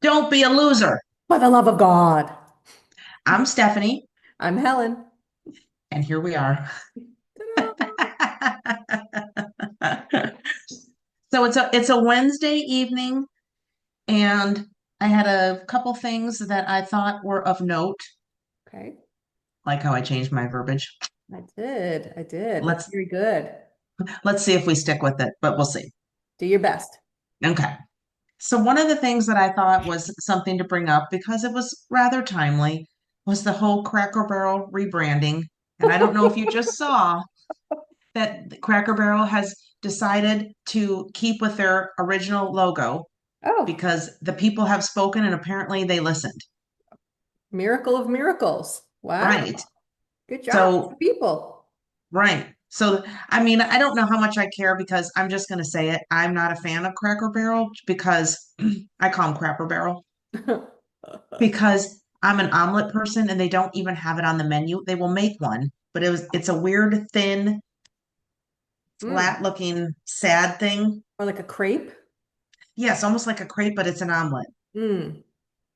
Don't be a loser. For the love of God. I'm Stephanie, I'm Helen. and here we are. Ta-da! So it's a Wednesday evening, and I had a couple things that I thought were of note, Okay. like how I changed my verbiage. I did. I did. That's Let's very good. let's see if we stick with it, but we'll see. Do your best. Okay. So one of the things that I thought was something to bring up because it was rather timely was the whole Cracker Barrel rebranding. And I don't know if you just saw that Cracker Barrel has decided to keep with their original logo Oh, because the people have spoken and apparently they listened. miracle of miracles. Wow. Right. Good job, So, people. right. So, I mean, I don't know how much I care because I'm just going to say it. I'm not a fan of Cracker Barrel because I call them Cracker Barrel because I'm an omelet person and they don't even have it on the menu. They will make one, but it's a weird, thin, Mm. flat looking, sad thing. Or like a crepe. Yes, almost like a crepe, but it's an omelet. Mm.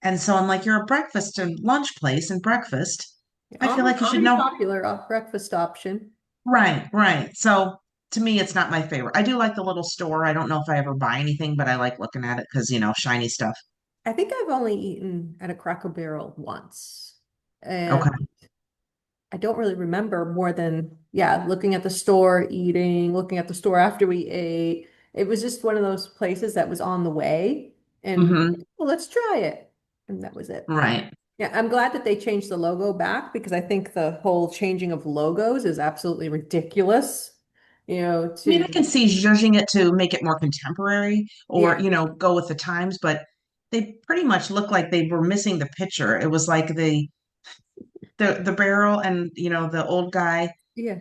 And so I'm like, you're a breakfast and lunch place and breakfast. I feel like you should Already know. popular breakfast option. Right, right. So to me, it's not my favorite. I do like the little store. I don't know if I ever buy anything, but I like looking at it because, shiny stuff. I think I've only eaten at a Cracker Barrel once. And Okay. I don't really remember more than, yeah, looking at the store, eating, looking at the store after we ate. It was just one of those places that was on the way. And Hmm. well, let's try it. And that was it. Right. Yeah, I'm glad that they changed the logo back because I think the whole changing of logos is absolutely ridiculous. I mean, I can To, see judging it to make it more contemporary or, yeah, go with the times, but they pretty much look like they were missing the picture. It was like the barrel and, the old guy yeah.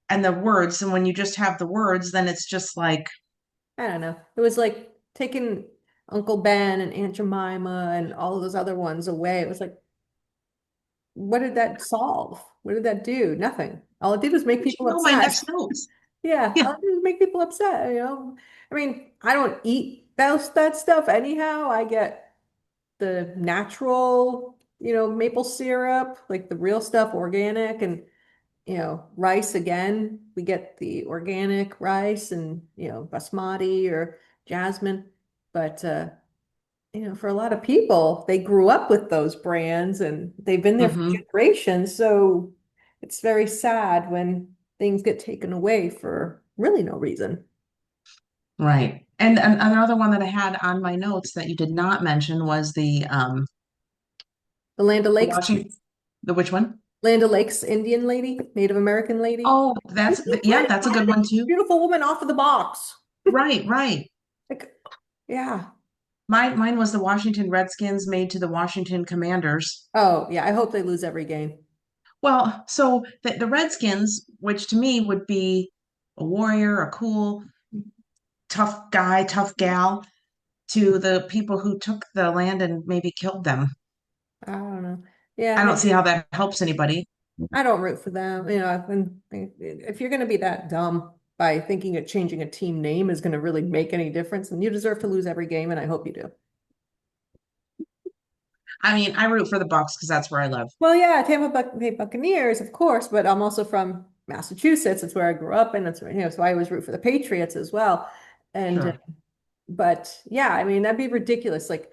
and the words. And when you just have the words, then it's just like, I don't know. It was like taking Uncle Ben and Aunt Jemima and all of those other ones away. It was like, what did that solve? What did that do? Nothing. All it did was make you should people know my upset. next notes. Yeah, Yeah. all it did was make people upset. I mean, I don't eat that stuff anyhow. I get the natural, maple syrup, like the real stuff, organic, and rice again. We get the organic rice and basmati or jasmine. But for a lot of people, they grew up with those brands and they've been there for Hmm. generations. So it's very sad when things get taken away for really no reason. Right. And another one that I had on my notes that you did not mention was The Land the O'Lakes, Washington, the which one? Land O'Lakes Indian lady, Native American lady. Oh, You yeah, why that's a did good they one take this too. beautiful woman off of the box? Right, right. Like, yeah. Mine was the Washington Redskins made to the Washington Commanders. Oh, yeah. I hope they lose every game. Well, so the Redskins, which to me would be a warrior, a cool, tough guy, tough gal, to the people who took the land and maybe killed them. I don't know. Yeah, I don't see maybe how that helps anybody. I don't root for them. If you're going to be that dumb by thinking of changing a team name is going to really make any difference, then you deserve to lose every game, and I hope you do. I mean, I root for the Bucks because that's where I live. Well, yeah, Bay Buccaneers, of course, but I'm also from Massachusetts. It's where I grew up, and so I always root for the Patriots as well. And Sure. but yeah, I mean that'd be ridiculous. Like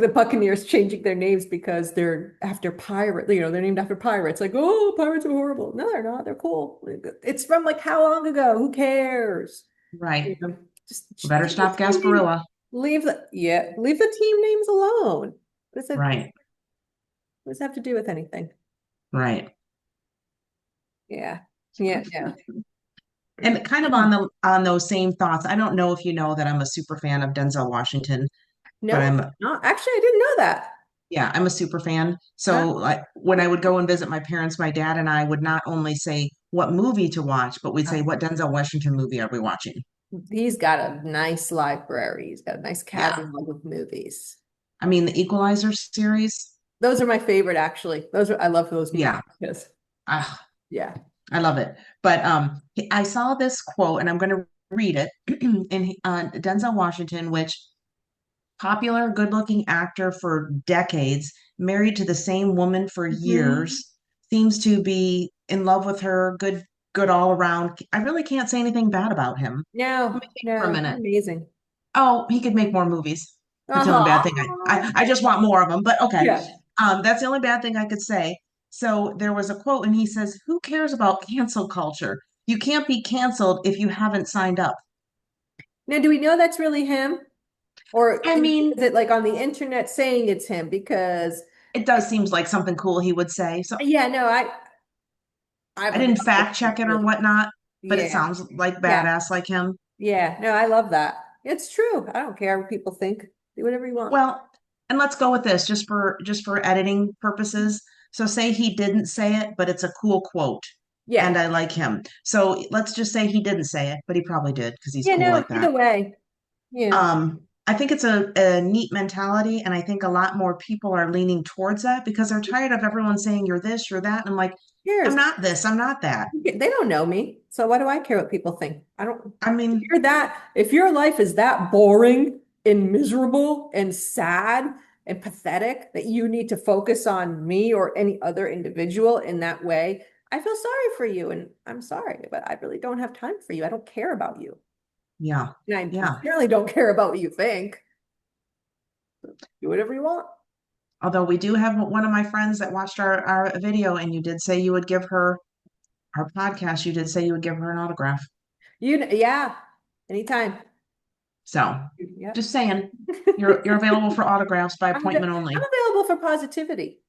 the Buccaneers changing their names because they're after pirate, they're named after pirates. Like, oh, pirates are horrible. No, they're not. They're cool. It's from like how long ago? Who cares? You Right. know, just Better leave the stop team name, Gasparilla. leave the team names alone. Right. What does that have to do with anything? Right. Yeah. Yeah, yeah. And kind of on those same thoughts, I don't know if you know that I'm a super fan of Denzel Washington, but No, no, actually I didn't know that. yeah, I'm a super fan. Uh, So like when I would go and visit my parents, my dad and I would not only say what movie to watch, but we'd say what Denzel Washington movie are we watching? he's got a nice library. He's got a nice Yeah. catalog of movies. I mean, the Equalizer series. Those are my favorite, actually. I love those movies Yeah. because, Ah, yeah. I love it. But I saw this quote and I'm going to read it in Denzel Washington, which Popular, good-looking actor for decades, married to the same woman for Hmm. years, seems to be in love with her, good all around. I really can't say anything bad about him. Let No, me think for a no, minute. amazing. Oh, he could make more movies. That's the only bad thing. Oh, I just want more of them, but okay. yeah. That's the only bad thing I could say. So there was a quote, and he says, "Who cares about cancel culture? You can't be canceled if you haven't signed up." Now, do we know that's really him? Or I mean, is it like on the internet saying it's him? Because it does seems like something cool he would say. So yeah, no, I I would didn't love to fact see check it or it. whatnot, but it Yeah, sounds like yeah, badass like him. yeah. No, I love that. It's true. I don't care what people think. Do whatever you want. Well, and let's go with this just for editing purposes. So say he didn't say it, but it's a cool quote and Yeah. I like him. So let's just say he didn't say it, but he probably did because he's Yeah, cool no, like either that. way. Yeah. I think it's a neat mentality, and I think a lot more people are leaning towards that because they're tired of everyone saying you're this, you're that. And I'm like, Who I'm cares? not this, I'm not that. They don't know me. So why do I care what people think? I don't, I if mean, you're that, if your life is that boring and miserable and sad and pathetic that you need to focus on me or any other individual in that way, I feel sorry for you. And I'm sorry, but I really don't have time for you. I don't care about you. yeah, And I yeah. certainly don't care about what you think. Do whatever you want. Although we do have one of my friends that watched our video, and you did say you would give her our podcast, you did say you would give her an autograph. Yeah, anytime. So Yep. just saying, you're available for autographs by appointment I'm only. available for positivity.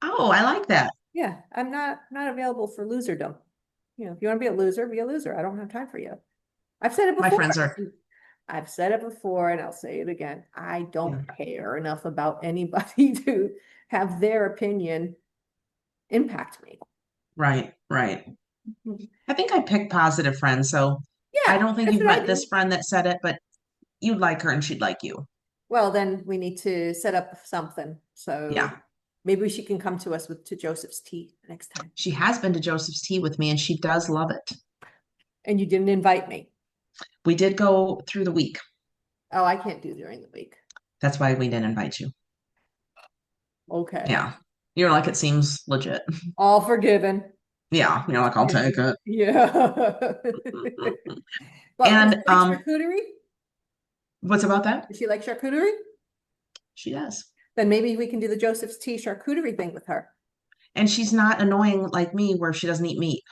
Oh, I like that. Yeah, I'm not available for loserdom. You know, if you want to be a loser, be a loser. I don't have time for you. I've said it My before. friends are, I've said it before and I'll say it again. I yeah, don't care enough about anybody to have their opinion impact me. right, right. I think I picked positive friends, so I Yeah, don't think that's you've what I met do. this friend that said it, but you'd like her and she'd like you. Well, then we need to set up something. So Yeah. maybe she can come to us with to Joseph's tea next time. She has been to Joseph's Tea with me and she does love it. And you didn't invite me. We did go through the week. Oh, I can't do during the week. That's why we didn't invite you. Okay. Yeah. You're like, it seems legit. All forgiven. Yeah. You're like, I'll take it. Yeah. Well, does she And like charcuterie? what's about that? Does she like charcuterie? She does. Then maybe we can do the Joseph's Tea charcuterie thing with her. And she's not annoying like me where she doesn't eat meat.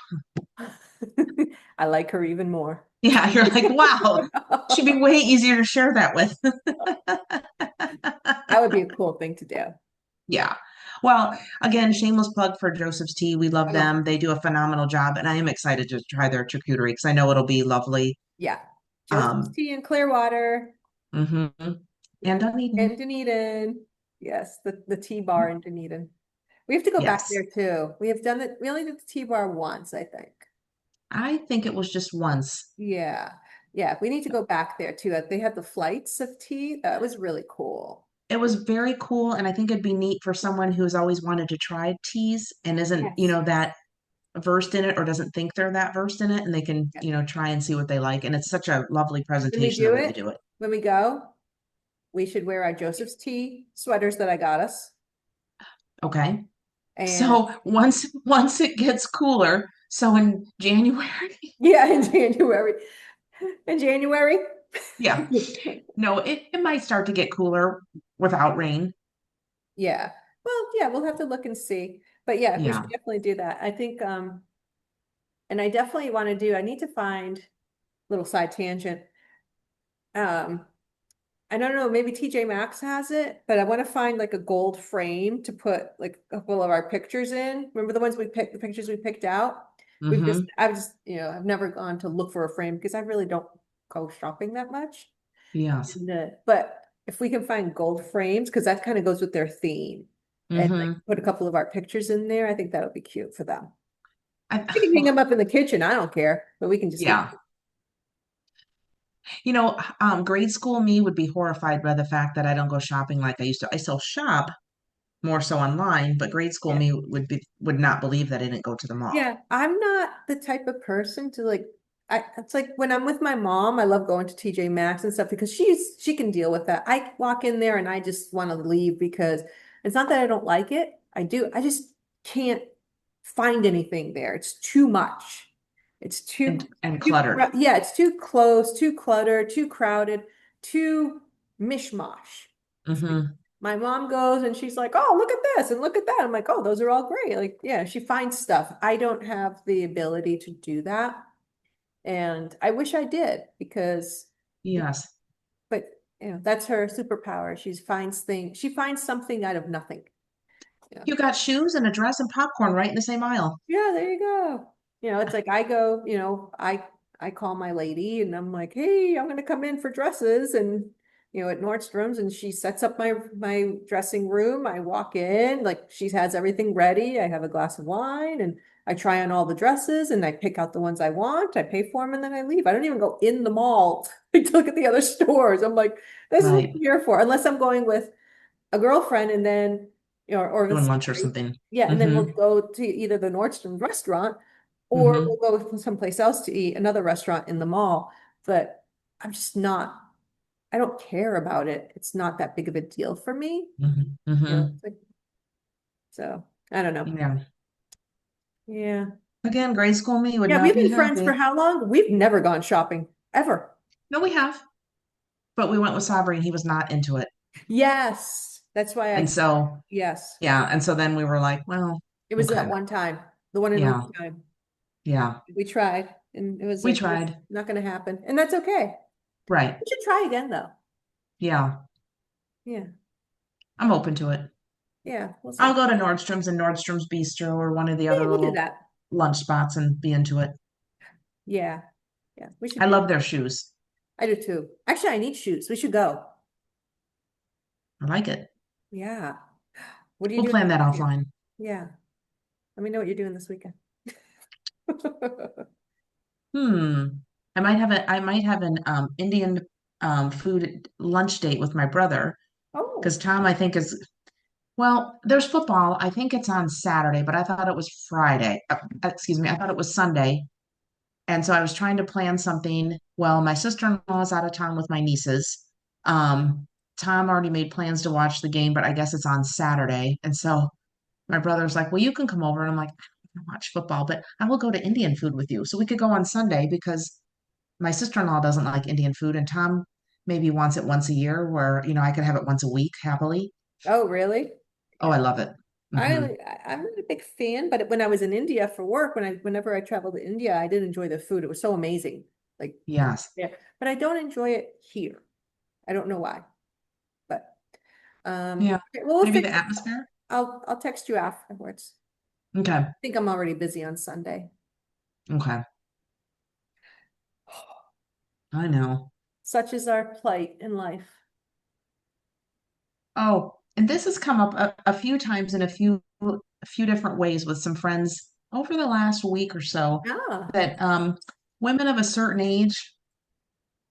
I like her even more. Yeah, you're like, wow, she'd be way easier to share that with. That would be a cool thing to do. Yeah. Well, again, shameless plug for Joseph's Tea. We love Oh, them. They do a phenomenal job, and I am excited to try their charcuterie because I know it'll be lovely. yeah. Joseph's Um, Tea in Clearwater. hmm Yeah. And Dunedin. And Dunedin. Yes, the tea bar in Dunedin. We have to go back Yes. there too. We have done it. We only did the tea bar once, I think. I think it was just once. Yeah. Yeah. We need to go back there too. They had the flights of tea. That was really cool. It was very cool, and I think it'd be neat for someone who's always wanted to try teas and isn't, Yes. that versed in it or doesn't think they're that versed in it, and they can, Yeah. try and see what they like. And it's such a lovely When we presentation the do way they it, do it. when we go, we should wear our Joseph's Tea sweaters that I got us. Okay. And So once it gets cooler, so in January, yeah, in January. In January. yeah, no, it might start to get cooler without rain. Yeah. Well, yeah, we'll have to look and see. But yeah, we should Yeah. definitely do that. I think and I definitely want to do, I need to find little side tangent. Um, I don't know, maybe TJ Maxx has it, but I want to find like a gold frame to put like a couple of our pictures in. Remember the ones we picked, the pictures we picked out? Mm-hmm. I've just, I've never gone to look for a frame because I really don't go shopping that much. Yes. But if we can find gold frames, because that kind of goes with their theme, and like Mm-hmm. put a couple of our pictures in there, I think that would be cute for them. I, We can hang them well, up in the kitchen. I don't care, but we can just leave. yeah. Grade school me would be horrified by the fact that I don't go shopping like I used to. I still shop more so online, but grade school Yeah. me would not believe that I didn't go to the mall. Yeah, I'm not the type of person to like. It's like when I'm with my mom, I love going to TJ Maxx and stuff because she can deal with that. I walk in there and I just want to leave because it's not that I don't like it. I just can't find anything there. It's too much. It's And cluttered. yeah, it's too close, too cluttered, too crowded, too mishmash. It's like Hmm. my mom goes and she's like, "Oh, look at this and look at that." I'm like, "Oh, those are all great." Like, yeah, she finds stuff. I don't have the ability to do that. And I wish I did because, Yes. but that's her superpower. She finds something out of nothing. Yeah. You got shoes and a dress and popcorn right in the same aisle. Yeah, there you go. It's like I go, I call my lady and I'm like, "Hey, I'm gonna come in for dresses." And at Nordstrom's, and she sets up my dressing room. I walk in, like she has everything ready. I have a glass of wine and I try on all the dresses and I pick out the ones I want. I pay for them and then I leave. I don't even go in the mall to look at the other stores. I'm like, this is what Right. I'm here for, unless I'm going with a girlfriend and then or with Doing lunch or somebody. something. Yeah, and then Hmm. we'll go to either the Nordstrom restaurant or Hmm. we'll go someplace else to eat, another restaurant in the mall. But I'm just not, I don't care about it. It's not that big of a deal for me. Hmm. Hmm. It's like, so I don't know. Yeah. Yeah. Again, grade school me would Yeah, not we've be been friends for happy. how long? We've never gone shopping ever. No, we have, but we went with Sabri and he was not into it. Yes. That's why And so, yes. yeah. And so then we were like, well, It was that okay. one time, the one and only Yeah. time. Yeah. We tried and it was We like, nope, tried. not going to happen. And that's okay. Right. We should try again though. Yeah. Yeah. I'm open to it. Yeah. We'll I'll see. go to Nordstrom's and Nordstrom's Bistro or one of the Yeah, other we'll do little that. lunch spots and be into it. Yeah. Yeah. We I should do. love their shoes. I do too. Actually, I need shoes. We should go. I like it. Yeah. What are you We'll doing plan this that weekend? offline. Yeah. Let me know what you're doing this weekend. Hmm. I might have an Indian food lunch date with my brother because Oh, Tom I think is well, there's football. I think it's on Saturday, but I thought it was Friday. Excuse me, I thought it was Sunday. And so I was trying to plan something. Well, my sister-in-law is out of town with my nieces. Um, Tom already made plans to watch the game, but I guess it's on Saturday. And so my brother's like, "Well, you can come over." And I'm like, "I don't watch football, but I will go to Indian food with you." So we could go on Sunday because my sister-in-law doesn't like Indian food, and Tom maybe wants it once a year where, I could have it once a week happily. oh, really? Oh, I love it. Hmm. I'm not a big fan, but when I was in India for work, whenever I traveled to India, I did enjoy the food. It was so amazing. Like, Yes. yeah, but I don't enjoy it here. I don't know why, but Yeah. okay, well, we'll Maybe figure. the atmosphere. I'll text you afterwards. Okay. I think I'm already busy on Sunday. Okay. I know. Such is our plight in life. Oh, and this has come up a few times in a few different ways with some friends over the last week or so Ah, that women of a certain age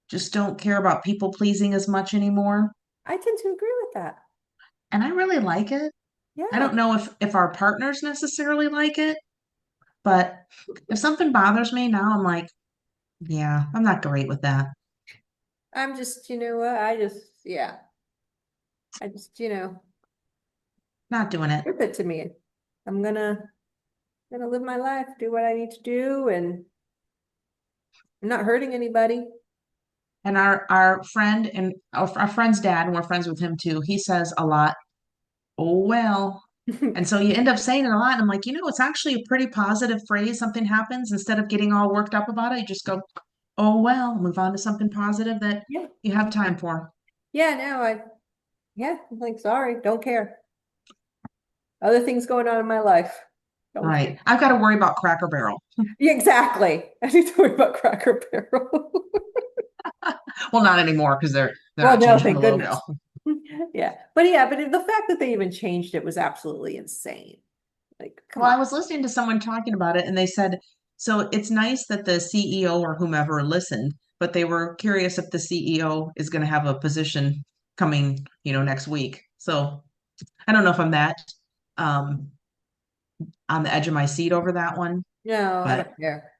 just don't care about people pleasing as much anymore. I tend to agree with that. And I really like it. I Yeah, don't know if our partners necessarily like it, but if something bothers me now, I'm like, yeah, I'm not great with that. I'm just, you know what? Yeah, I just, Not doing it. rip it to me. I'm gonna live my life, do what I need to do, and I'm not hurting anybody. And our friend and our friend's dad, and we're friends with him too, he says a lot, "Oh well." And so you end up saying it a lot. And I'm like, it's actually a pretty positive phrase. Something happens instead of getting all worked up about it, you just go, "Oh well," move on to something positive that Yeah, you have time for. yeah, no, I'm like, sorry, don't care. Other things going on in my life. Don't care. Right. I've got to worry about Cracker Barrel. Yeah, exactly. I need to worry about Cracker Barrel. Well, not anymore because they're Well, not no, changing the thank logo. goodness. Yeah, but the fact that they even changed it was absolutely insane. Like, come Well, on. I was listening to someone talking about it, and they said, so it's nice that the CEO or whomever listened, but they were curious if the CEO is going to have a position coming, next week. So I don't know if I'm that um, on the edge of my seat over that one, No, I but don't care.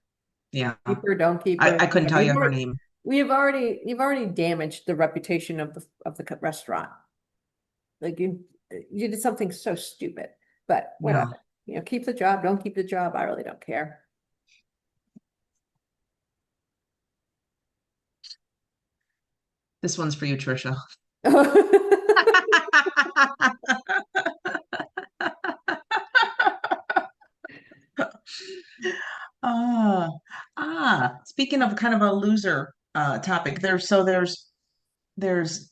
Yeah. Keep her, don't keep her. I couldn't Yeah, tell you her name. you've already damaged the reputation of the restaurant. Like you did something so stupid, but Yeah. whatever. You know, keep the job, don't keep the job. I really don't care. This one's for you, Trisha. Ah, speaking of kind of a loser topic, there's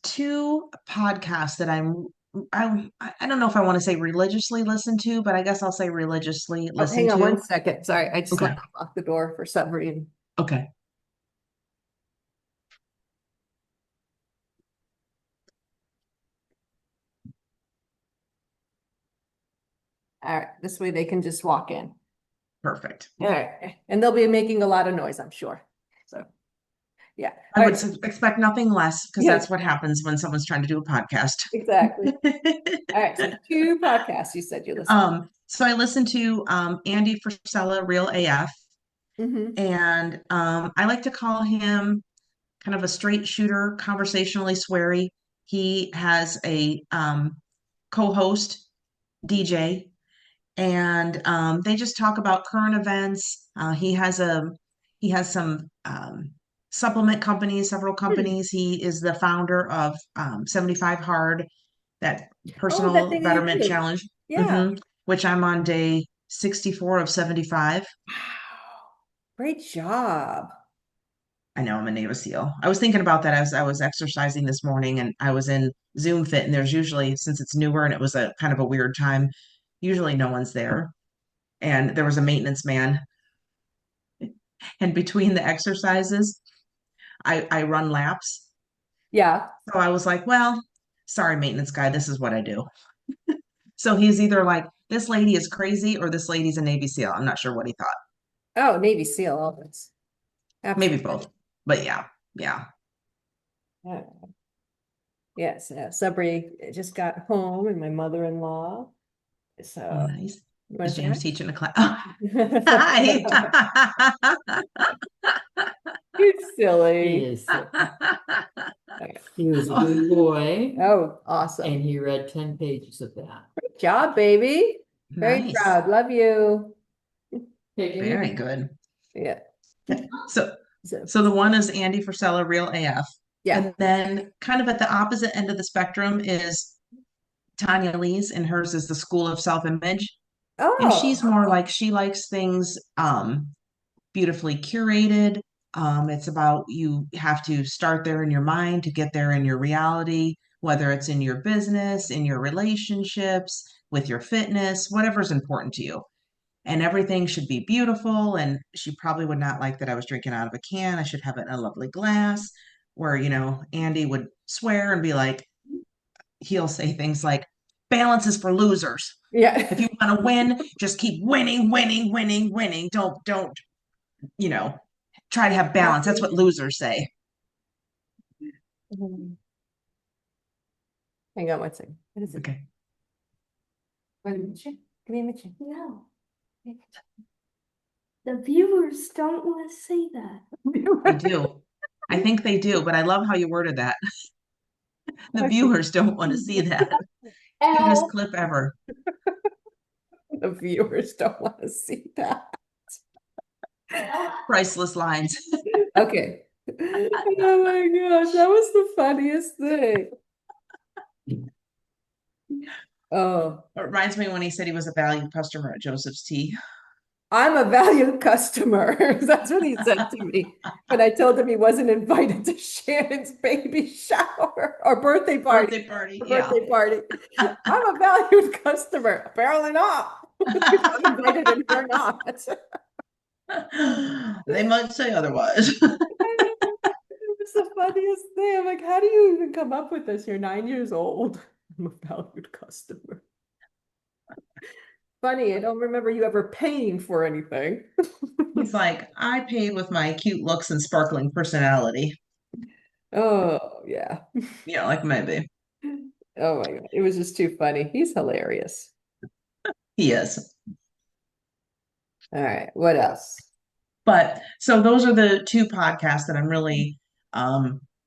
two podcasts that I don't know if I want to say religiously listen to, but I guess I'll say religiously Oh, listen hang on one to. second. Sorry, I just let Okay. them lock the door for some reason. Okay. All right, this way they can just walk in. Perfect. All right, and they'll be making a lot of noise, I'm sure. So yeah. I All would right. expect nothing less because Yeah, that's what happens when someone's trying to do a podcast. exactly. All right, so two podcasts you said you listened. So I listened to Andy Frisella, Real AF, Mm-hmm. and I like to call him kind of a straight shooter, conversationally sweary. He has a co-host, DJ, and they just talk about current events. He has some supplement companies, several Hmm. companies. He is the founder of 75 Hard, that Oh, that personal thing that you betterment do. challenge, Yeah. which I'm on day 64 of 75. Wow. Great job. I know I'm a Navy SEAL. I was thinking about that as I was exercising this morning, and I was in Zoom Fit, and there's usually, since it's newer and it was a kind of a weird time, usually no one's there. And there was a maintenance man. And between the exercises, I run laps. Yeah. So I was like, well, sorry, maintenance guy, this is what I do. So he's either like, this lady is crazy or this lady's a Navy SEAL. I'm not sure what he thought. Oh, Navy SEAL always. Maybe Absolutely. both. But yeah, yeah. Yeah. Yes, Sabri just got home and my mother-in-law. Oh, So nice. you want Is to say James hi? teaching a class? Oh, hi. You're He silly. is silly. He was a good boy, Oh, awesome. and he read 10 pages of that. Good job, baby. Very Nice. proud. Love you. Hey, can Very you? good. Yeah. So, So, so the one is Andy Frisella, Real AF. yeah. And then kind of at the opposite end of the spectrum is Tanya Lee's, and hers is the School of Self-Image. And she's Oh, more like she likes things beautifully curated. It's about you have to start there in your mind to get there in your reality, whether it's in your business, in your relationships, with your fitness, whatever's important to you. And everything should be beautiful. And she probably would not like that I was drinking out of a can. I should have it in a lovely glass. Where, Andy would swear and be like, he'll say things like, balance is for losers. yeah. If you want to win, just keep winning, winning, winning, winning. Don't, you know, try to have balance. That's what losers say. Hang on one second. What is it? Okay. Wait a minute. Give me a minute. No, the viewers don't want to see that. They do. I think they do, but I love how you worded that. The Okay. viewers don't want to see that. Cutest L. clip ever. The viewers don't want to see that. Priceless lines. Okay. Oh my gosh, that was the funniest thing. Oh, It reminds me when he said he was a valued customer at Joseph's Tea. I'm a valued customer. That's what he said to me. But I told him he wasn't invited to Shannon's baby shower or birthday party. Birthday party. Or Yeah. birthday party. I'm a valued customer. Apparently not. I'm invited and you're not. They might say otherwise. It's the funniest thing. I'm like, how do you even come up with this? You're 9 years old. I'm a valued customer. Funny, I don't remember you ever paying for anything. He's like, I paid with my cute looks and sparkling personality. Oh, yeah. Yeah, like maybe. Oh my God. It was just too funny. He's hilarious. He is. All right. What else? But so those are the two podcasts that I'm really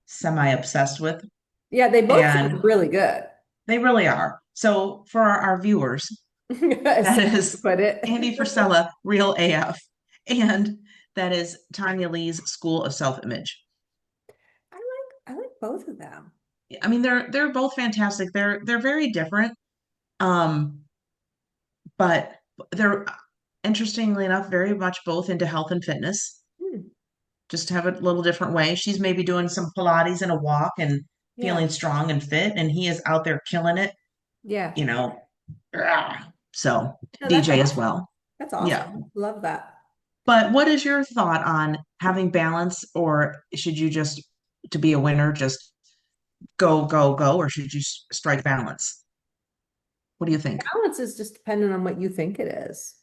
semi obsessed with, Yeah, they both and sound really good. they really are. So for our viewers, As that you is put it. Andy Frisella, Real AF, and that is Tanya Lee's School of Self Image. I like both of them. I mean, they're both fantastic. They're very different, um, but they're interestingly enough very much both into health and fitness. Hmm, Just to have it a little different way. She's maybe doing some Pilates and a walk and yeah. feeling strong and fit, and he is out there killing it, Yeah. you know. Rah. So No, that's DJ as awesome. well. That's Yeah. awesome. Love that. But what is your thought on having balance, or should you just, to be a winner, just go, go, go, or should you strike balance? What do you think? Balance is just dependent on what you think it is.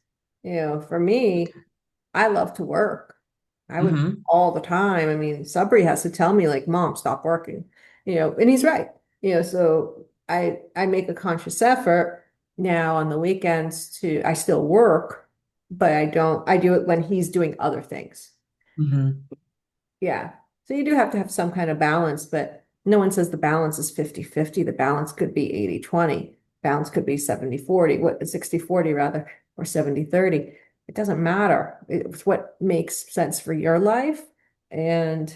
For me, I love to work. I would Mm-hmm. all the time. I mean, Sabri has to tell me like, "Mom, stop working." And he's right. So I make a conscious effort now on the weekends to I still work, but I do it when he's doing other things. Mm-hmm. Yeah. So you do have to have some kind of balance, but no one says the balance is 50-50. The balance could be 80-20. Balance could be 70-40, 60-40 rather, or 70-30. It doesn't matter. It's what makes sense for your life. And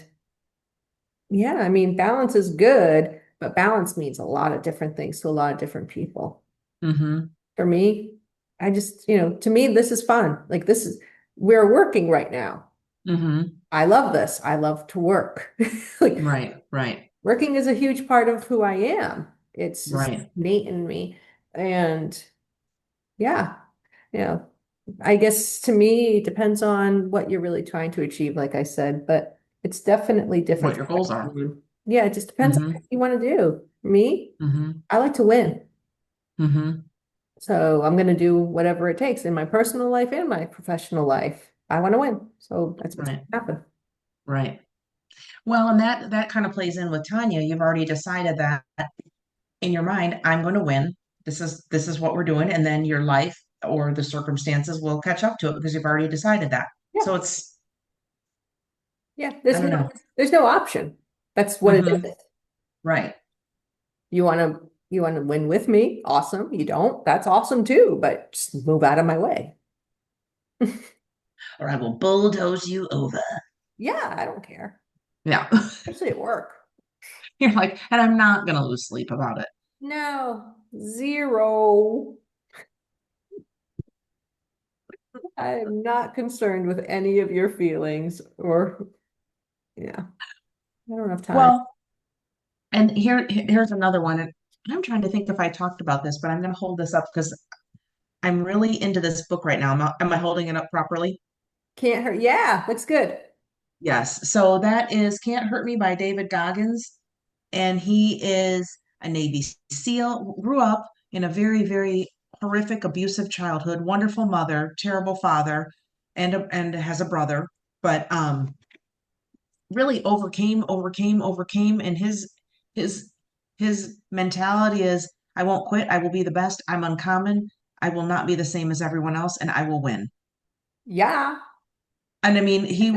yeah, I mean, balance is good, but balance means a lot of different things to a lot of different people. Mm-hmm. For me, I just, to me, this is fun. Like we're working right now. Mm-hmm. I love this. I love to work. Like Right, right, working is a huge part of who I am. It's just right. innate in me. And yeah, you know, I guess to me, it depends on what you're really trying to achieve, like I said, but it's definitely different What for your goals are. everyone. Yeah, it just depends on Mm-hmm. what you want to do. Me, Mm-hmm. I like to win. Mm-hmm. So I'm going to do whatever it takes in my personal life and my professional life. I want to win. So that's what's going Right, to happen. right. Well, and that kind of plays in with Tanya. You've already decided that in your mind, I'm going to win. This is what we're doing, and then your life or the circumstances will catch up to it because you've already decided that. Yeah. So it's, Yeah. I don't know. There's no option. That's what it Hmm. is. Right. You want to win with me? Awesome. You don't? That's awesome too, but just move out of my way. Or I will bulldoze you over. Yeah, I don't care. Yeah. Especially at work. You're like, and I'm not going to lose sleep about it. No, zero. I am not concerned with any of your feelings or yeah, I don't have time. Well, and here's another one. And I'm trying to think if I talked about this, but I'm going to hold this up because I'm really into this book right now. Am I holding it up properly? Can't hurt. Yeah, looks good. Yes. So that is Can't Hurt Me by David Goggins. And he is a Navy SEAL, grew up in a very, very horrific, abusive childhood, wonderful mother, terrible father, and has a brother, but really overcame, and his his mentality is, I won't quit, I will be the best, I'm uncommon, I will not be the same as everyone else, and I will win. Yeah. And I mean, he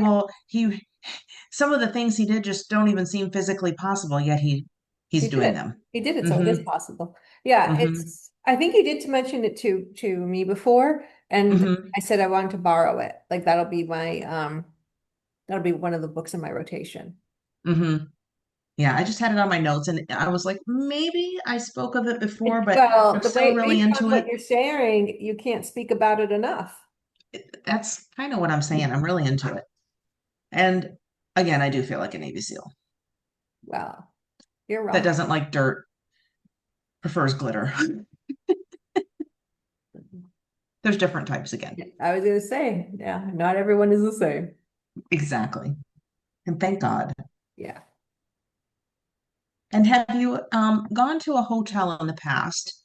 some of the things he did just don't even seem physically possible, yet he's He did doing it. them. He did it, so it is Hmm. possible. Yeah, Hmm. I think he did to mention it to me before, and Hmm. I said I wanted to borrow it. Like that'll be one of the books in my rotation. Hmm. Yeah, I just had it on my notes and I was like, maybe I spoke of it before, but Well, I'm still really based on into what it. you're sharing, you can't speak about it enough. That's kind of what I'm saying. I'm really into it. And again, I do feel like a Navy SEAL Well, you're that rock. doesn't like dirt, prefers glitter. There's different types again. I was gonna say, yeah, not everyone is the same. Exactly. And thank God. Yeah. And have you gone to a hotel in the past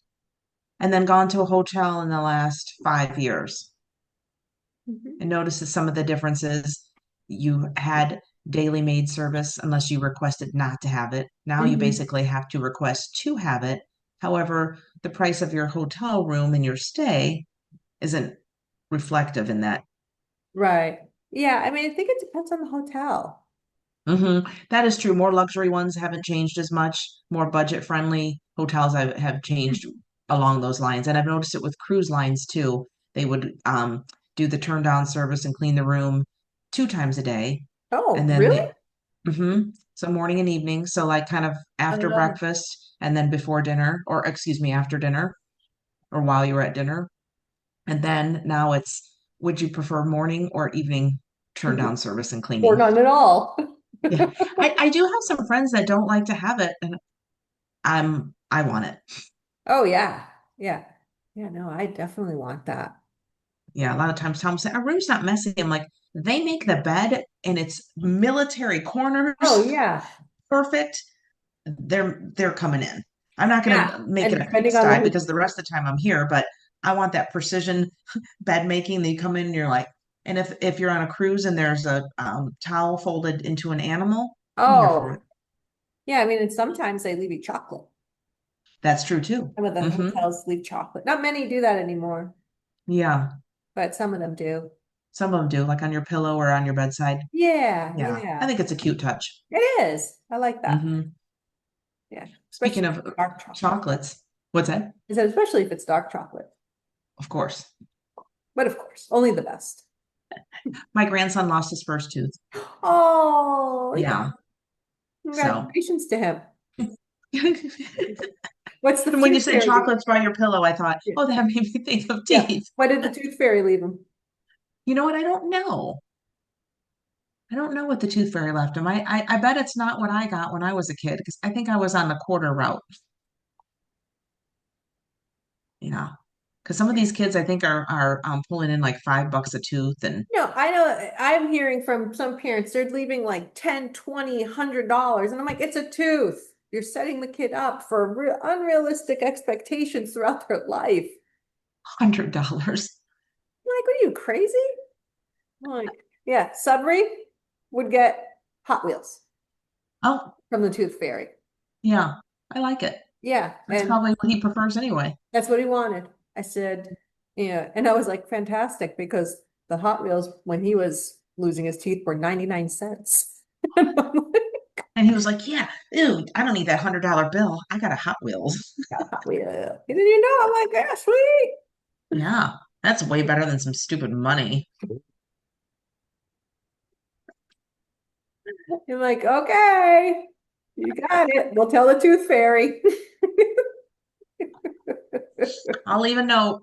and then gone to a hotel in the last 5 years Mhm. and noticed some of the differences? You had daily maid service unless you requested not to have it. Now you Mhm. basically have to request to have it. However, the price of your hotel room and your stay isn't reflective in that. Right. Yeah, I mean, I think it depends on the hotel. That is true. More luxury ones haven't changed as much. More budget-friendly hotels have changed along those lines. And I've noticed it with cruise lines too. They would do the turn down service and clean the room 2 times a day. Oh, And then really? so morning and evening. So like kind of after Oh. breakfast and then before dinner, or excuse me, after dinner or while you were at dinner. And then now it's, would you prefer morning or evening turn down service and Or cleaning? none at all. Yeah. I do have some friends that don't like to have it, and I want it. Oh, yeah. Yeah. Yeah, no, I definitely want that. Yeah, a lot of times Tom will say, our room's not messy. I'm like, they make the bed and it's military Oh, corners, yeah. perfect. They're coming in. I'm not Yeah. gonna make And it a depending on pigsty the, because the rest of the time I'm here, but I want that precision bed making. That you come in and you're like, and if you're on a cruise and there's a towel folded into an animal, I'm here for oh, it. yeah, I mean, and sometimes they leave you chocolate. That's true too. Some of the hotels leave chocolate. Not many do that anymore, Yeah, but some of them do. some of them do, like on your pillow or on your bedside. Yeah, Yeah, I yeah. think it's a cute touch. It is. I like that. hmm Yeah. Speaking Especially of dark chocolate. chocolates, what's that? Is that especially if it's dark chocolate. Of course. But of course, only the best. My grandson lost his first tooth. Oh, yeah. Yeah. So Congratulations to him. and What's the when you tooth said fairy do? chocolates by your pillow, I thought, Yeah. oh, that made me think of Yeah. teeth. What did the tooth fairy leave him? You know what? I don't know. I don't know what the tooth fairy left him. I bet it's not what I got when I was a kid because I think I was on the quarter route. Yeah. Because some of these kids I think are pulling in like $5 a tooth and No, I know I'm hearing from some parents, they're leaving like 10, 20, $100. And I'm like, it's a tooth. You're setting the kid up for unrealistic expectations throughout their life. $100. I'm like, what are you crazy? I'm like, yeah, Sudbury would get Hot Wheels Oh, from the tooth fairy. yeah. I like it. Yeah, That's and probably what he prefers anyway. that's what he wanted. I said, yeah. And I was like, fantastic, because the Hot Wheels, when he was losing his teeth, were 99 cents. And I'm like, And he was like, yeah, ew, I don't need that $100 bill. I got a Hot Wheels. got a Hot Wheel. He didn't even know. I'm like, yeah, sweet. Yeah, that's way better than some stupid money. I'm like, okay, you got it. We'll tell the tooth fairy. I'll leave a note.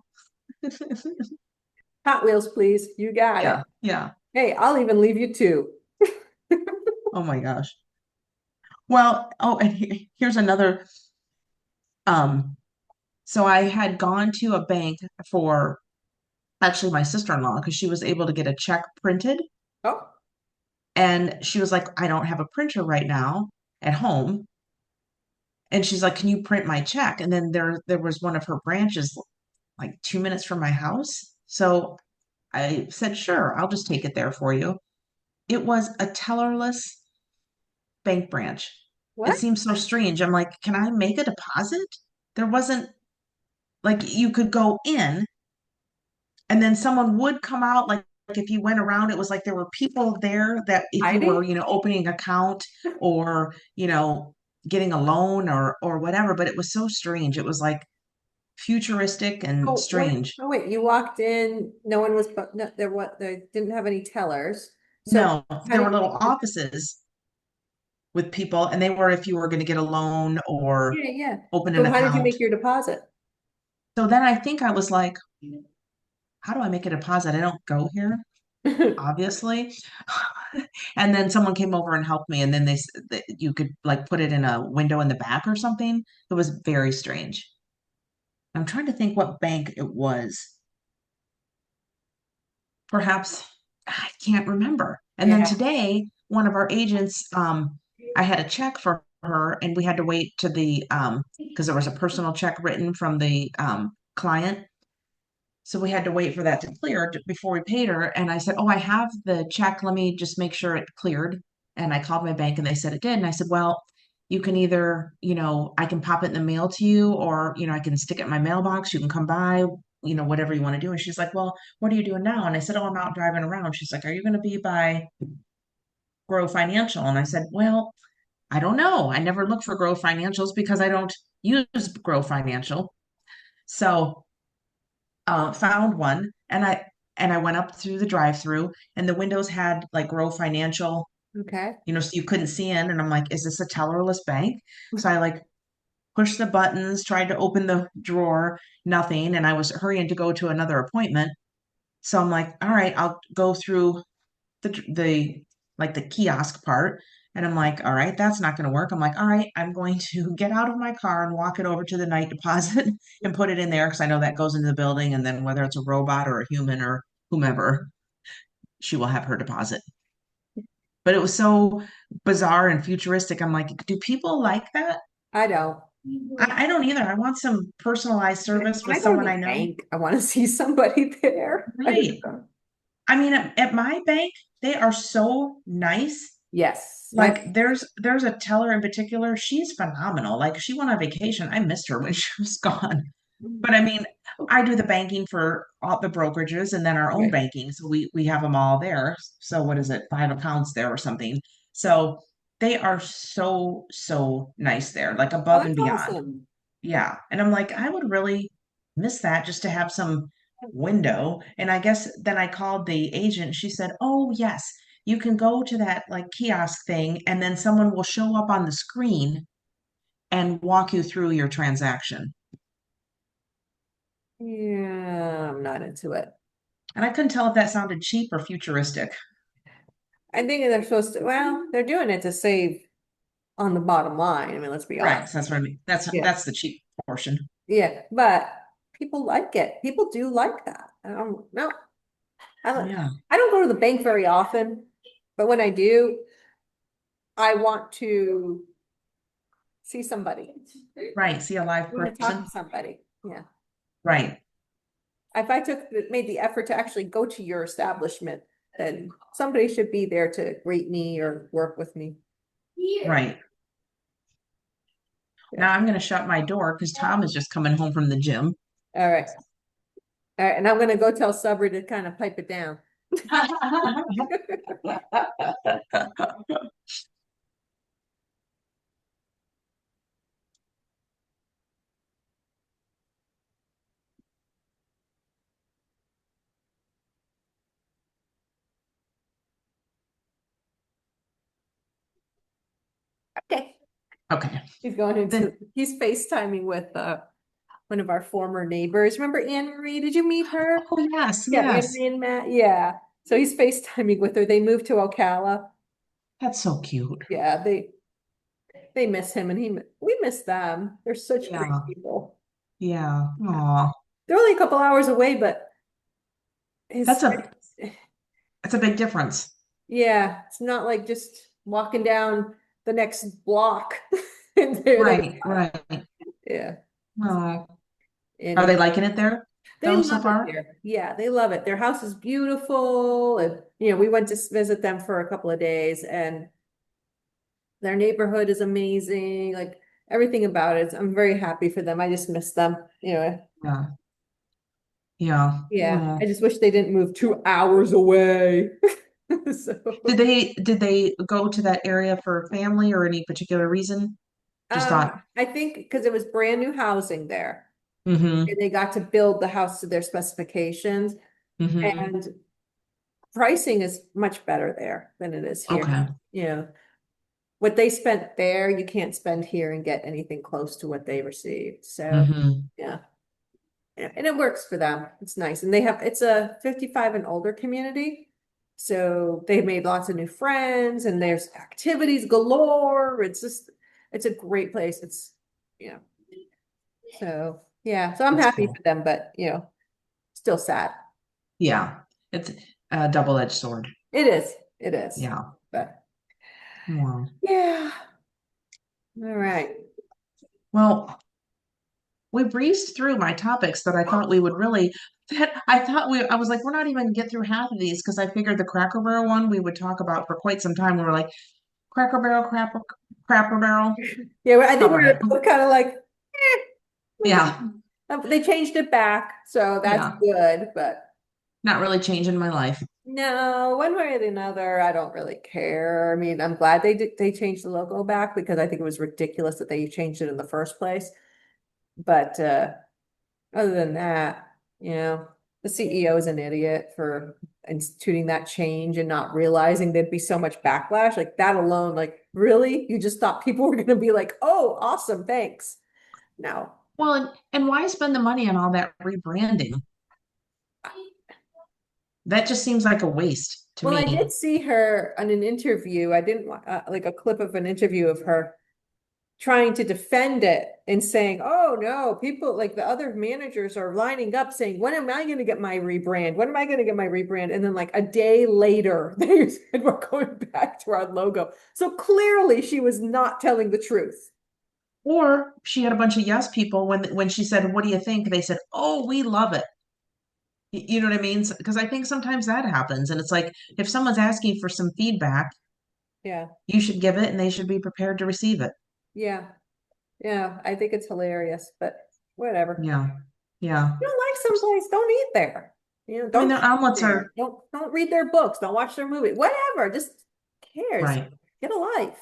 Hot Wheels, please. You got it. Yeah, yeah. Hey, I'll even leave you two. Oh my gosh. Well, oh, and here's another. Um, so I had gone to a bank for actually my sister-in-law because she was able to get a check printed, Oh, and she was like, I don't have a printer right now at home. And she's like, can you print my check? And then there was one of her branches like 2 minutes from my house. So I said, sure, I'll just take it there for you. It was a tellerless bank branch. It what? seems so strange. I'm like, can I make a deposit? There wasn't like you could go in and then someone would come out like if you went around, it was like there were people there that if you were, Heidi? opening an account or, getting a loan or whatever, but it was so strange. It was like futuristic and Oh, what? strange. Oh, wait, you walked in, no one was, but no, they didn't have any tellers. So No, how there did were little you, offices with people and they were if you were going to get a loan or yeah, yeah. open an So how did you account. make your deposit? So then I think I was like, how do I make a deposit? I don't go here, obviously. And then someone came over and helped me, and then they said that you could like put it in a window in the back or something. It was very strange. I'm trying to think what bank it was. Perhaps I can't remember. And then Yeah. today, one of our agents, I had a check for her, and we had to wait to the because there was a personal check written from the client. So we had to wait for that to clear before we paid her. And I said, oh, I have the check. Let me just make sure it cleared. And I called my bank and they said it did. And I said, well, you can either, I can pop it in the mail to you or, I can stick it in my mailbox. You can come by. whatever you want to do. And she's like, well, what are you doing now? And I said, oh, I'm out driving around. She's like, are you going to be by Grow Financial? And I said, well, I don't know. I never look for Grow Financials because I don't use Grow Financial. So found one and I went up through the drive-through and the windows had like Grow Financial, Okay. so you couldn't see in. And I'm like, is this a tellerless bank? So I like pushed the buttons, tried to open the drawer, nothing. And I was hurrying to go to another appointment. So I'm like, all right, I'll go through the like the kiosk part. And I'm like, all right, that's not going to work. I'm like, all right, I'm going to get out of my car and walk it over to the night deposit and put it in there because I know that goes into the building. And then whether it's a robot or a human or whomever, she will have her deposit. But it was so bizarre and futuristic. I'm like, do people like that? I don't. I don't either. I want some personalized service When with I go to someone I the know. bank, I want to see somebody there. I just Right. don't. I mean, at my bank, they are so nice. Yes. My Like there's a teller in particular, she's phenomenal. Like she went on vacation. I missed her when she was gone. But I mean, I do the banking for all the brokerages and then our own right. banking. So we have them all there. So what is it? 5 accounts there or something. So they are so, so nice there, like Oh, above and that's beyond. awesome. Yeah. And I'm like, I would really miss that just to have some window. And I guess then I called the agent. She said, oh, yes, you can go to that like kiosk thing, and then someone will show up on the screen and walk you through your transaction. Yeah, I'm not into it. And I couldn't tell if that sounded cheap or futuristic. I think they're supposed to, well, they're doing it to save on the bottom line. I mean, let's be Right. honest. So that's what I mean. That's Yeah. that's the cheap portion. Yeah. But people like it. People do like that. No, Yeah. I don't go to the bank very often, but when I do, I want to see somebody. Right. See a live I want to talk person. to somebody. Yeah. Right. If I made the effort to actually go to your establishment, then somebody should be there to greet me or work with me. Right. Yeah. Now I'm going to shut my door because Tom is just coming home from the gym. All right. All right. And I'm gonna go tell Sabri to kind of pipe it down. Okay. Okay. He's going into, Then, he's FaceTiming with one of our former neighbors. Remember Anne Marie? Did you meet her? oh, yes, Yeah, Anne yes. Marie and Matt. Yeah. So he's FaceTiming with her. They moved to Ocala. That's so cute. Yeah, they miss him and we miss them. They're such great Yeah. people. Yeah. Aw. They're only a couple hours away, but That's his a big difference. yeah, it's not like just walking down the next block. And there they Right, right. yeah. Oh. And Are they liking it there they though so love it far? there. Yeah, they love it. Their house is beautiful. And we went to visit them for a couple of days and their neighborhood is amazing. Like everything about it. I'm very happy for them. I just miss them. Yeah. Yeah. Yeah. Oh. I just wish they didn't move 2 hours away. So Did they go to that area for family or any particular reason? Just thought, I think because it was brand new housing there. mm-hmm, And they got to build the house to their specifications. mm-hmm. And pricing is much better there than it is here. Okay. What they spent there, you can't spend here and get anything close to what they received. So Mm-hmm. yeah. And it works for them. It's nice. And it's a 55 and older community. So they made lots of new friends and there's activities galore. It's a great place. So yeah. So I'm That's happy cool. for them, but still sad. Yeah. It's a double-edged sword. It is. It is. Yeah. But Wow. yeah. All right. Well, we breezed through my topics that I thought we would really that I was like, we're not even gonna get through half of these because I figured the Cracker Barrel one we would talk about for quite some time. We were like, Cracker Barrel, Crapper Barrel. Yeah, I think All right. we're kind of like, Yeah. They changed it back, so that's Yeah, good, but not really changing my life. no, one way or another, I don't really care. I mean, I'm glad they changed the logo back because I think it was ridiculous that they changed it in the first place. But other than that, you know, the CEO is an idiot for instituting that change and not realizing there'd be so much backlash. Like that alone, like really? You just thought people were going to be like, "Oh, awesome, thanks." No. Well, and why spend the money on all that rebranding? That just seems like a waste to Well, I me. did see her on an interview. I didn't like a clip of an interview of her trying to defend it and saying, "Oh no, people like the other managers are lining up saying, when am I going to get my rebrand? When am I going to get my rebrand?" And then like a day later, they said, "We're going back to our logo." So clearly she was not telling the truth. Or she had a bunch of yes people when she said, "What do you think?" They said, "Oh, we love it." You know what I mean? Because I think sometimes that happens, and it's like if someone's asking for some feedback, Yeah. you should give it, and they should be prepared to receive it. Yeah. Yeah. I think it's hilarious, but whatever. Yeah, yeah. You don't like someplace, don't eat there. You know, I mean, don't their shop omelets there. are Don't read their books. Don't watch their movie. Whatever. Just cares. right, Get a life.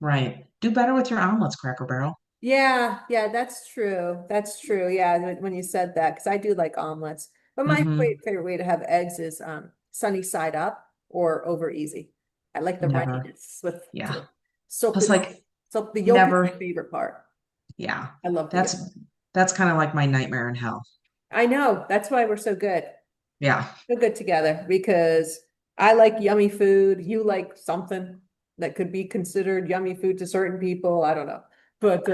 right. Do better with your omelets, Cracker Barrel. Yeah, yeah, that's true. That's true. Yeah, when you said that, because I do like omelets. But my Mm-hmm. favorite way to have eggs is sunny side up or over easy. I like the Never. runniness with Yeah. to soak Plus, the like, so the yolk is my never. favorite part. Yeah. I love the That's yolk. that's kind of like my nightmare in hell. I know. That's why we're so good. Yeah. So good together because I like yummy food. You like something that could be considered yummy food to certain people. I don't know. But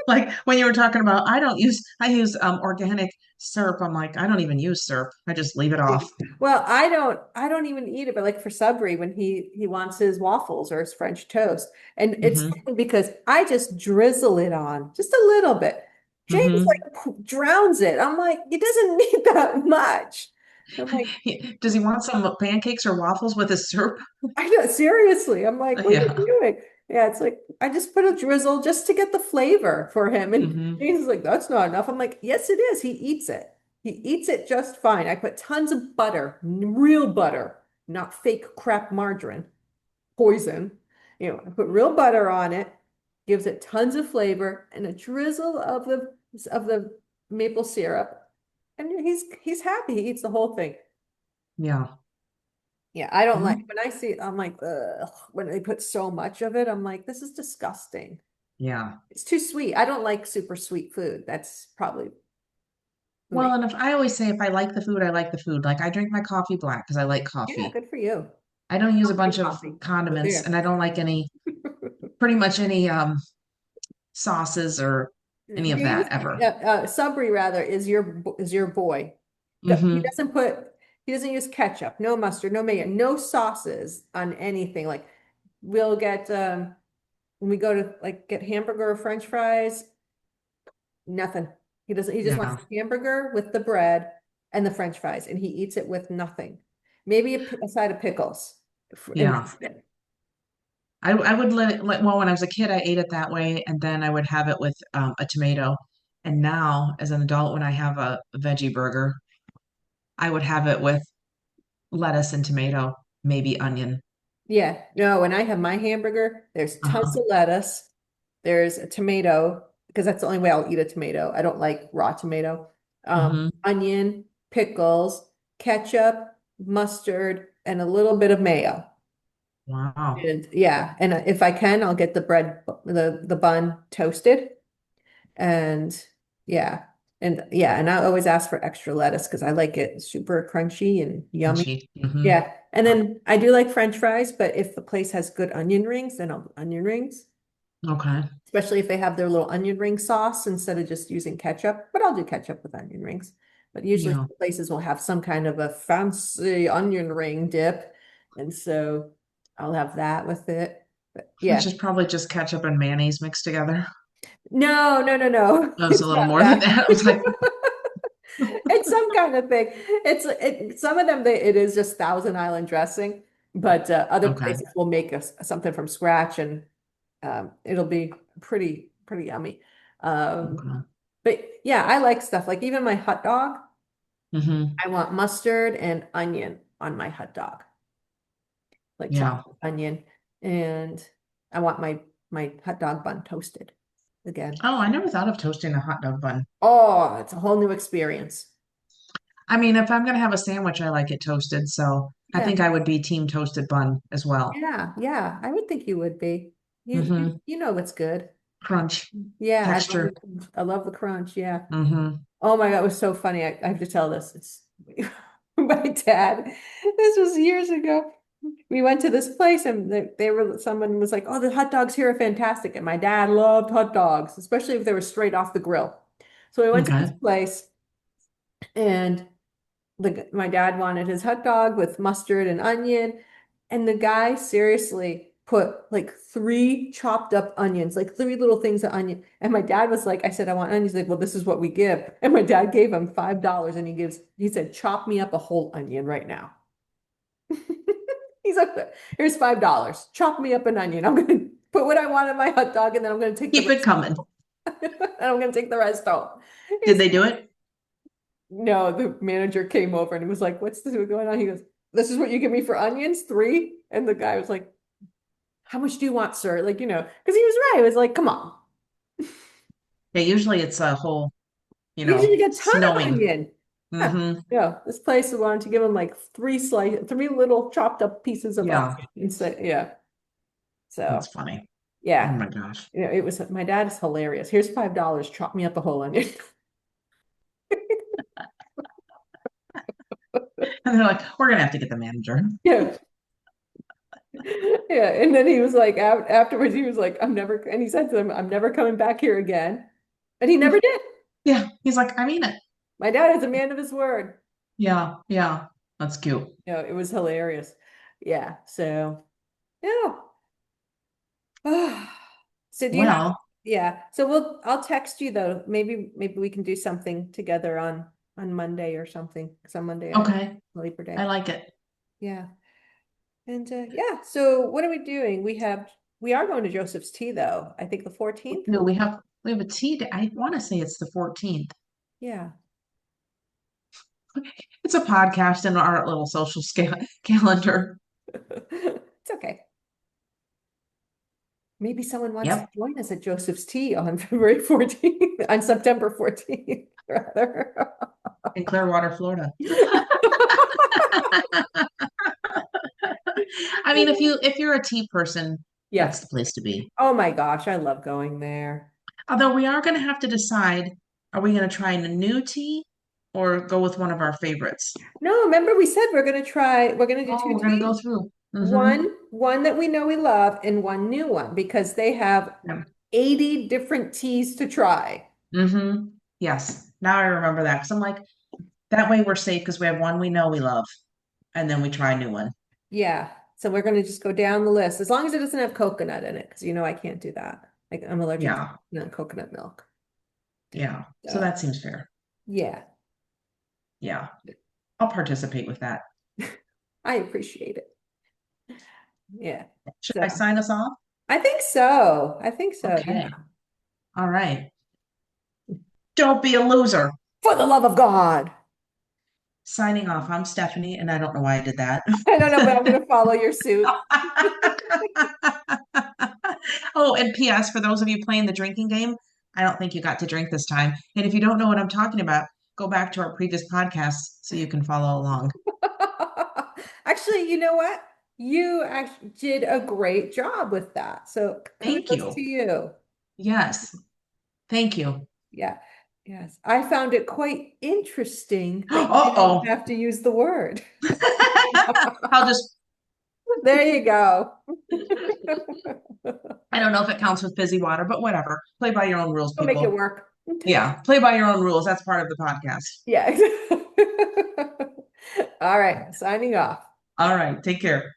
Like when you were talking about, I use organic syrup. I'm like, I don't even use syrup. I just leave it off. well, I don't even eat it, but like for Sabri when he wants his waffles or his French toast. And it's Hmm. funny because I just drizzle it on just a little bit. James Hmm. like drowns it. I'm like, he doesn't need that much. I'm like, Does he want some pancakes or waffles with his syrup? I know, seriously. I'm like, what are Yeah. you doing? Yeah, it's like I just put a drizzle just to get the flavor for him. And Hmm. James is like, that's not enough. I'm like, yes, it is. He eats it. He eats it just fine. I put tons of butter, real butter, not fake crap margarine, poison. You know, I put real butter on it, gives it tons of flavor and a drizzle of the maple syrup. And he's happy. He eats the whole thing. Yeah. Yeah, I don't like Mhm. when I see it, I'm like, ugh, when they put so much of it, I'm like, this is disgusting. Yeah. It's too sweet. I don't like super sweet food. That's probably Well, me. and if I always say if I like the food, I like the food. Like I drink my coffee black because I like Yeah, coffee. good for you. I don't I use a don't bunch drink of coffee, but condiments there. and I don't like pretty much any sauces or any of James, that ever. Sabri rather is your boy. He Hmm. doesn't he doesn't use ketchup, no mustard, no mayo, no sauces on anything. Like we'll get when we go to like get hamburger or French fries, nothing. He just wants Yeah. the hamburger with the bread and the French fries, and he eats it with nothing. Maybe a side of pickles. And Yeah. that's it. I would well, when I was a kid, I ate it that way, and then I would have it with a tomato. And now, as an adult, when I have a veggie burger, I would have it with lettuce and tomato, maybe onion. Yeah, no, when I have my hamburger, there's tons Uh-huh. of lettuce, there's a tomato, because that's the only way I'll eat a tomato. I don't like raw tomato. Hmm. Onion, pickles, ketchup, mustard, and a little bit of mayo. Wow. And yeah, and if I can, I'll get the bread, the bun toasted. And yeah, and I always ask for extra lettuce because I like it super crunchy and yummy. Crunchy. Hmm. Yeah, and then I do like French fries, but if the place has good onion rings, then I'll do onion rings, Okay. especially if they have their little onion ring sauce instead of just using ketchup. But I'll do ketchup with onion rings. But usually Yeah. places will have some kind of a fancy onion ring dip, and so I'll have that with it. But Which yeah, is probably just ketchup and mayonnaise mixed together. no, no, no, no, That was a it's little not more than that. that. I was like, It's some kind of thing. Some of them it is just Thousand Island dressing, but other okay. places will make us something from scratch and it'll be pretty yummy. Um, Okay. But yeah, I like stuff like even my hot dog, Hmm. I want mustard and onion on my hot dog, like Yeah. chopped onion. And I want my hot dog bun toasted again. Oh, I never thought of toasting a hot dog bun. Oh, it's a whole new experience. I mean, if I'm gonna have a sandwich, I like it toasted, so I Yeah. think I would be team toasted bun as well. Yeah, yeah, I would think you would be. Hmm. You know what's good. Crunch, Yeah, texture. I love the crunch. Yeah. Hmm. Oh my God, it was so funny. I have to tell this. It's my dad. This was years ago. We went to this place and someone was like, "Oh, the hot dogs here are fantastic." And my dad loved hot dogs, especially if they were straight off the grill. So we went to this Okay. place and my dad wanted his hot dog with mustard and onion. And the guy seriously put like three chopped up onions, like three little things of onion. And my dad was like, I said, I want onions. He's like, well, this is what we give. And my dad gave him $5 and he said, chop me up a whole onion right now. He's like, here's $5. Chop me up an onion. I'm going to put what I want in my hot dog and then I'm going to take the Keep it rest coming. and I'm going to take the rest home. Did they do it? No, the manager came over and he was like, what's this going on? He goes, this is what you give me for onions? Three? And the guy was like, how much do you want, sir? Like, because he was right. It was like, come on. Yeah, usually it's a whole, Usually get a ton of snowing. onion. Yeah. Hmm. Yeah. This place wanted to give him like three little chopped up pieces of onion. Yeah, Instead, yeah. So that's funny. Oh yeah. my gosh. It was my dad is hilarious. Here's $5. Chop me up a whole onion. And they're like, we're gonna have to get the manager. Yeah. Yeah. And then he was like, afterwards, he was like, and he said to them, I'm never coming back here again. And he never did. Yeah, he's like, I mean it. My dad is a man of his word. Yeah, yeah, that's cute. It was hilarious. Yeah. So, yeah. So do you have, Well, yeah. So I'll text you though. Maybe we can do something together on Monday or something. Because on Monday I have okay, Labor I Day. like it. Yeah. And yeah. So what are we doing? We are going to Joseph's Tea though. I think the 14th. No, we have a tea day. I want to say it's the 14th. Yeah. It's a podcast in our little social scale calendar. It's okay. Maybe someone wants to Yep, join us at Joseph's Tea on February 14th, on September 14th, rather. in Clearwater, Florida. I mean, if you're a tea person, that's Yes. the place to be. Oh my gosh, I love going there. Although we are going to have to decide, are we going to try a new tea or go with one of our favorites? No, remember we said we're gonna do Oh, two we're going to go teas. through. Mm-hmm. One that we know we love and one new one because they have Yeah. 80 different teas to try. Mm-hmm. Yes. Now I remember that because I'm like, that way we're safe because we have one we know we love, and then we try a new one. Yeah. So we're gonna just go down the list as long as it doesn't have coconut in it, because I can't do that. Like I'm allergic to Yeah. coconut milk. Yeah. So So that seems fair. yeah, Yeah. I'll participate with that. I appreciate it. Yeah. Should So I sign us off? I think so. I think so. Yeah. Okay. All right. Don't be a loser. For the love of God. Signing off. I'm Stephanie, and I don't know why I did that. I don't know, but I'm gonna follow your suit. Oh, and P.S. for those of you playing the drinking game, I don't think you got to drink this time. And if you don't know what I'm talking about, go back to our previous podcasts so you can follow along. Actually, you know what? You actually did a great job with that. So Thank kudos to you. you. Yes. Thank you. Yeah. Yes. I found it quite interesting that you didn't Uh-oh. have to use the word. I'll just, There you go. I don't know if it counts with busy water, but whatever. Play by your own rules, We'll make it people. work. Yeah, play by your own rules. That's part of the podcast. Yeah. All right. Signing off. All right, take care.